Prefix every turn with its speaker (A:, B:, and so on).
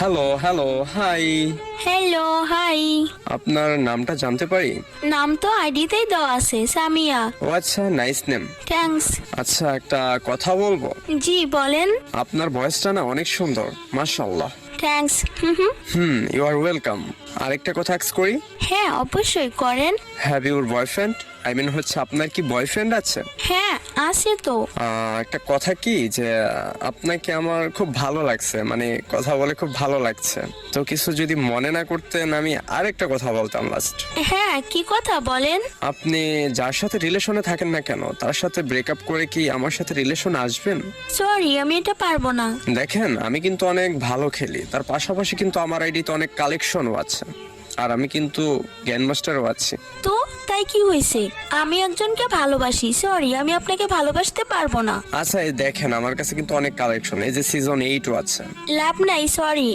A: Hello hello hi.
B: Hello, hi.
A: আপনার নামটা জানতে পারি?
B: নাম তো আইডিতেই দেওয়া আছে, সামিয়া।
A: ও আচ্ছা, নাইস নেম।
B: থ্যাঙ্কস।
A: আচ্ছা, একটা কথা বলবো?
B: জি বলেন।
A: আপনার ভয়েসটা না অনেক সুন্দর, মাশাআল্লাহ।
B: Thanks. Hmm.
A: You are welcome. আরেকটা কথা আস্ক করি?
B: হ্যাঁ, অবশ্যই করেন।
A: Have your boyfriend? I mean হচ্ছে আপনার কি বয়ফ্রেন্ড আছে?
B: হ্যাঁ, আছে তো।
A: একটা কথা কি যে আপনাকে আমার খুব ভালো লাগছে, মানে কথা বলে খুব ভালো লাগছে। তো কিছু যদি মনে না করতেন, আমি আরেকটা কথা বলতাম লাস্ট।
B: হ্যাঁ, কি কথা বলেন?
A: আপনি যার সাথে রিলেশনে থাকেন না কেন, তার সাথে ব্রেকআপ করে কি আমার সাথে রিলেশনে আসবেন?
B: সরি, আমি এটা পারবো না।
A: দেখেন, আমি কিন্তু অনেক ভালো খেলি, তার পাশাপাশি কিন্তু আমার আইডিতে অনেক কালেকশনও আছে, আর আমি কিন্তু গ্র্যান্ড মাস্টারও আছি।
B: তো তাই কি হয়েছে? আমি একজনকে ভালোবাসি, সরি, আমি আপনাকে ভালোবাসতে পারবো না।
A: আচ্ছা, এই দেখেন আমার কাছে কিন্তু অনেক কালেকশন, এই যে সিজন 8ও আছে।
B: লাভ নাই, সরি।